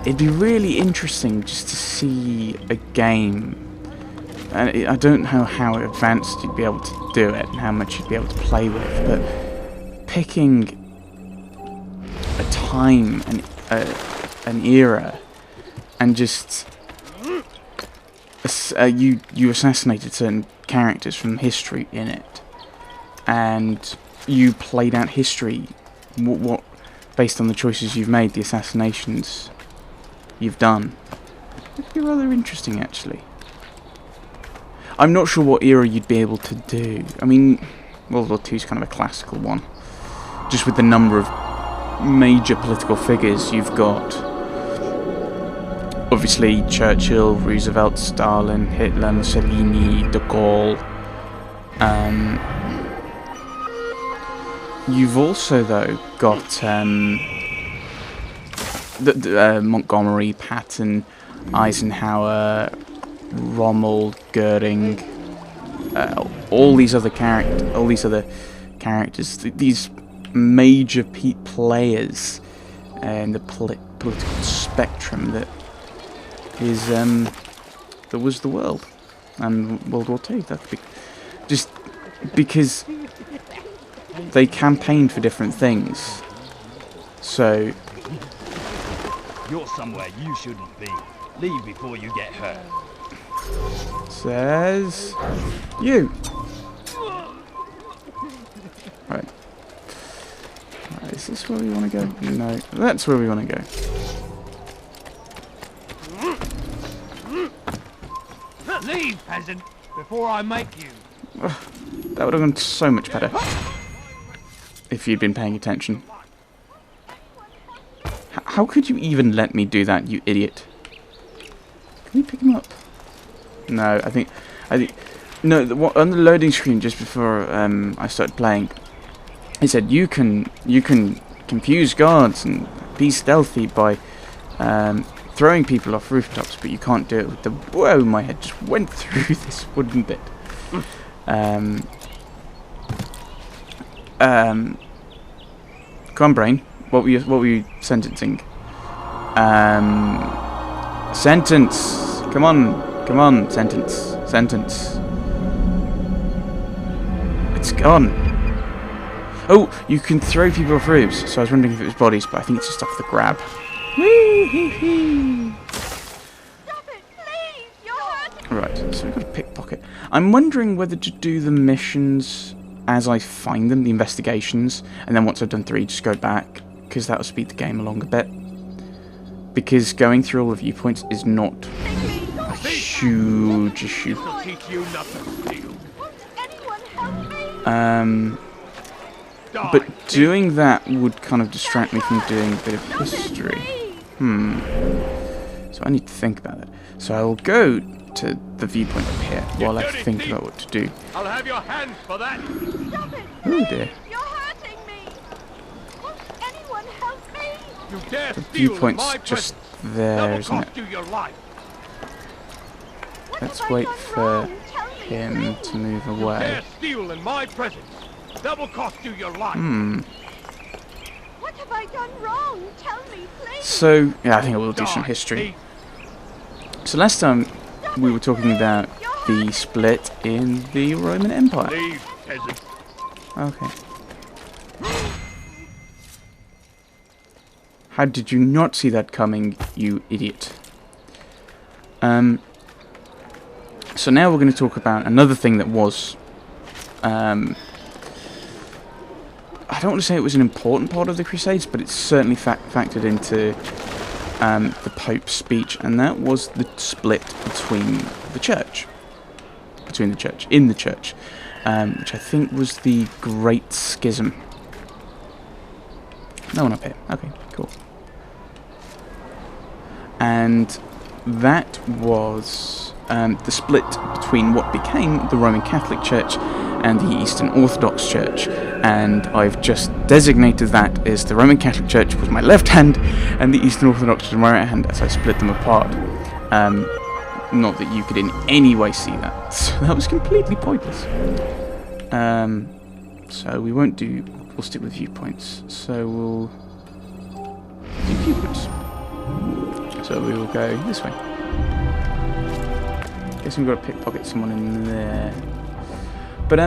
it'd be really interesting just to see a game. And I don't know how advanced you'd be able to do it and how much you'd be able to play with, but picking a time and an era and just you assassinated certain characters from history in it, and you played out history, what based on the choices you've made, the assassinations you've done. It'd be rather interesting, actually. I'm not sure what era you'd be able to do. I mean, World War II is kind of a classical one, just with the number of major political figures you've got. Obviously, Churchill, Roosevelt, Stalin, Hitler, Mussolini, de Gaulle. You've also, though, got Montgomery, Patton, Eisenhower, Rommel, Goering, all these other characters, these major players in the political spectrum that was the world and World War II. That could be just because they campaigned for different things. So you're somewhere you shouldn't be. Leave before you get hurt. Says you. Right. Is this where we want to go? No, that's where we want to go. Leave, peasant, before I make you. That would have gone so much better if you'd been paying attention. How could you even let me do that, you idiot? Can we pick him up? No, I think no. On the loading screen just before I started playing, it said you can confuse guards and be stealthy by throwing people off rooftops, but you can't do it with the. Whoa! My head just went through this wooden bit. Come on, brain. What were you sentencing? Sentence. Come on. Sentence. It's gone. Oh, you can throw people off roofs. So I was wondering if it was bodies, but I think it's just off the grab. Whee! Stop it, please! You're hurting me! Right, so we've got a pickpocket. I'm wondering whether to do the missions as I find them, the investigations, and then once I've done 3, just go back, because that'll speed the game along a bit. Because going through all the viewpoints is not a huge issue. Won't anyone help me? But doing that would kind of distract me from doing a bit of history. So I need to think about it. So I will go to the viewpoint up here while I think about what to do. I'll have your hands for that. Stop it, Oh please! dear. You're hurting me! Won't anyone help me? You dare The steal viewpoint's my just presents. there, That'll isn't it? cost you your life. What Let's have I wait done for wrong? Tell me, him please. to move You away. dare steal in my presence. That will cost you your life. What have I done wrong? Tell me, please. So, yeah, I think I will do some history. So last time we were talking about the split in the Roman Empire. Leave, peasant. Okay. How did you not see that coming, you idiot? So now we're going to talk about another thing that was, I don't want to say it was an important part of the Crusades, but it's certainly factored into the Pope's speech, and that was the split between the church. In the church, which I think was the Great Schism. No one up here. Okay, cool. And that was the split between what became the Roman Catholic Church and the Eastern Orthodox Church. And I've just designated that as the Roman Catholic Church was my left hand and the Eastern Orthodox was my right hand as I split them apart. Not that you could in any way see that. So that was completely pointless. So we won't do... We'll stick with viewpoints. So we'll do viewpoints. So we will go this way. Guess we've got to pickpocket someone in there. But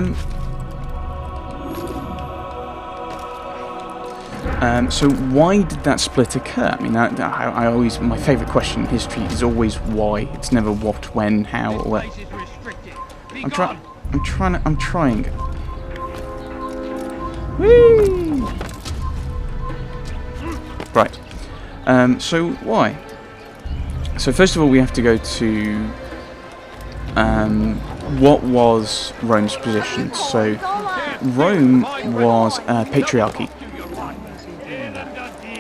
so why did that split occur? I mean, I always, my favourite question in history is always why. It's never what, when, how, or where. I'm trying. Whee! Right. So why? So first of all, we have to go to what was Rome's position. So Rome was a patriarchy.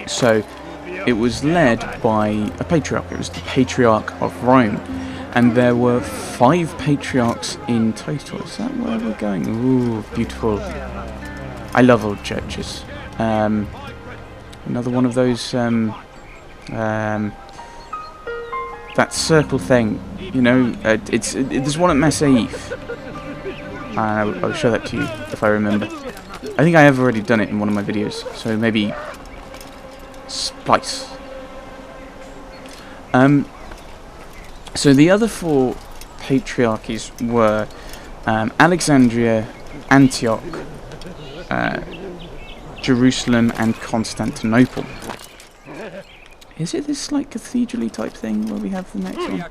So it was led by a patriarch. It was the Patriarch of Rome. And there were 5 patriarchs in total. Is that where we're going? Ooh, beautiful. I love old churches. Another one of those, that circle thing, you know, there's one at Massif. I'll show that to you if I remember. I think I have already done it in one of my videos, so maybe splice. So the other 4 patriarchies were Alexandria, Antioch, Jerusalem, and Constantinople. Is it this like cathedral-y type thing where we have the next one?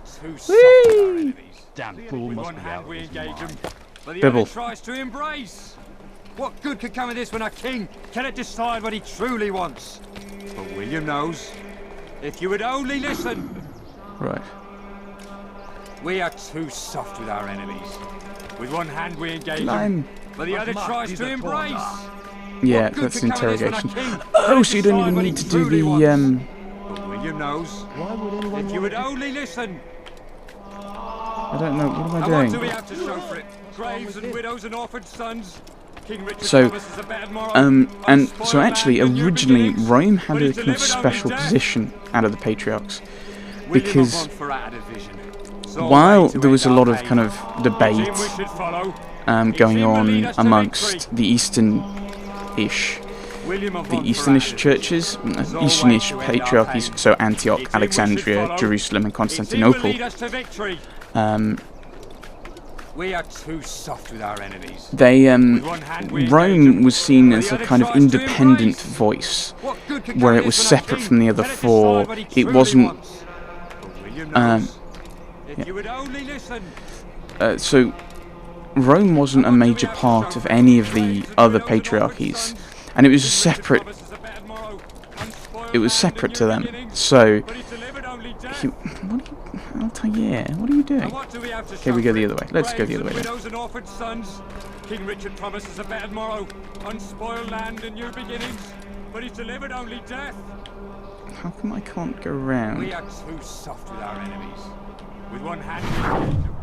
Whee! Damn fool must be out of his mind. Bibble. Tries to embrace. What good could come of this when a king cannot decide what he truly wants? But William knows. If you would only listen. Right. We are too soft with our enemies. With one hand we engage Lime. them, but the other tries to embrace. Yeah, that's interrogation. Oh, so you don't even need to do the But William knows. If you would only listen. I don't know. What am I What do doing? we have to show for it? Graves and widows and orphaned sons. King Richard So, promises a better morrow, and so unspoiled actually, land and new originally, beginnings, Rome but had he a kind of delivered only special death. position out of the patriarchs, William because of Montfort had a vision. So while way to there was a end lot our of kind of pain. debate Jim we should follow. going Jim will lead on us to amongst victory. the Eastern-ish, William of the Montfort Easternish had a churches, vision. Easternish So way to end our patriarchies, pain. so Antioch, Jim we should Alexandria, follow. Jerusalem, and Jim will Constantinople. lead us to victory. We are too soft with our enemies. They With one hand we engage Rome them, was seen but as the a other kind of tries to independent embrace. voice, What good could where come it of was this when a separate king from the other cannot 4. decide what he It truly wasn't. wants? But William knows. If you would only listen. So Rome wasn't a major part of any of the other patriarchies, and it was a separate. It was separate to them. So, Altair, what are you doing? Okay, we go the other way. Let's go the other way then. Widows and orphaned sons. King Richard promises a better morrow, unspoiled land and new beginnings, but he's delivered only death. How come I can't go around? We are too soft with our enemies. With one hand we engage them,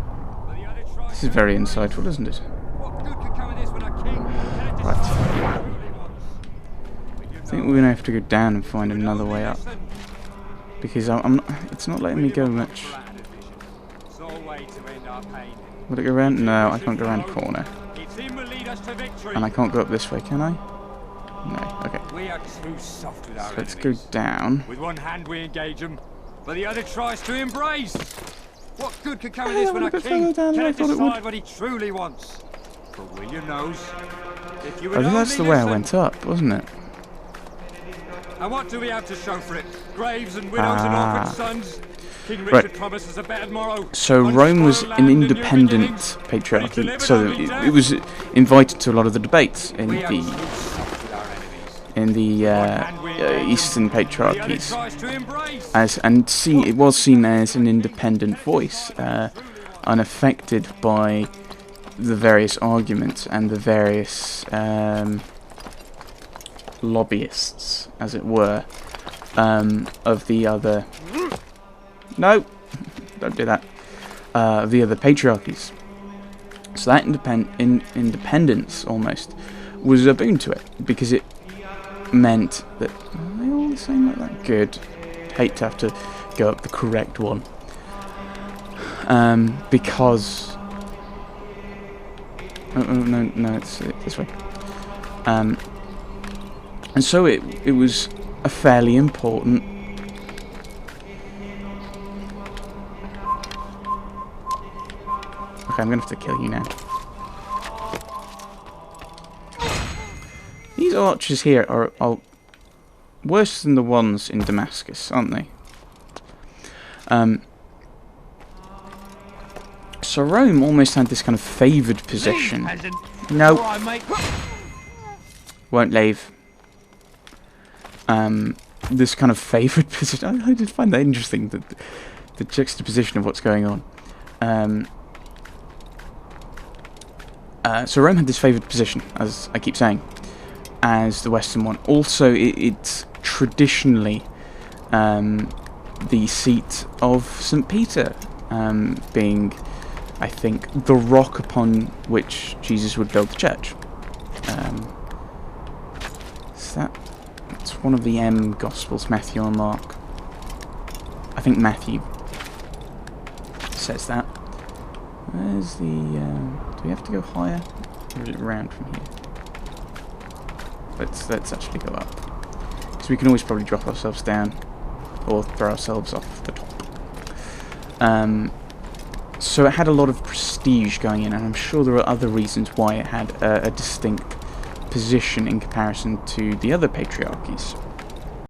but the other tries This is very insightful, isn't it? What good could come of this when a king cannot Right. decide what he truly wants? I think we're gonna have to go down and find another way up, because I'm not, it's not letting me go much. Will it go around? No, I can't go around a corner. And I can't go up this way, can I? No. Okay. We are too soft with our So let's go enemies. down. With one hand we engage them, but the other tries to embrace. What good could come of this when a a bit king further down than I cannot thought it would. decide what he truly wants? But William knows. If you would I think that's the only way I listen. went up, wasn't it? And what do we have to show for it? Graves and widows and orphaned sons. King Right. Richard promises a better morrow. So Rome was unspoiled an land and new independent beginnings, patriarchy, so it was invited to a lot of the debates in We are the too soft with our enemies. Eastern The other patriarchies, tries to embrace. it was seen as an independent voice, unaffected by the various arguments and the various lobbyists, as it were, of the other. No, don't do that. Of the other patriarchies. So that independence almost was a boon to it, because it meant that are they all the same like that? Good. Hate to have to go up the correct one. Because no, it's this way. And so it was a fairly important Okay, I'm going to have to kill you now. These archers here are worse than the ones in Damascus, aren't they? So Rome almost had this kind of favoured position. No. Won't leave. This kind of favoured position. I did find that interesting, the juxtaposition of what's going on. So Rome had this favoured position, as I keep saying, as the Western one. Also, it's traditionally the seat of St. Peter, being, I think, the rock upon which Jesus would build the church. It's one of the M Gospels, Matthew or Mark. I think Matthew says that. Where's the... do we have to go higher? Or is it round from here? Let's actually go up. Because we can always probably drop ourselves down. Or throw ourselves off the top. So it had a lot of prestige going in, and I'm sure there are other reasons why it had a distinct position in comparison to the other patriarchies.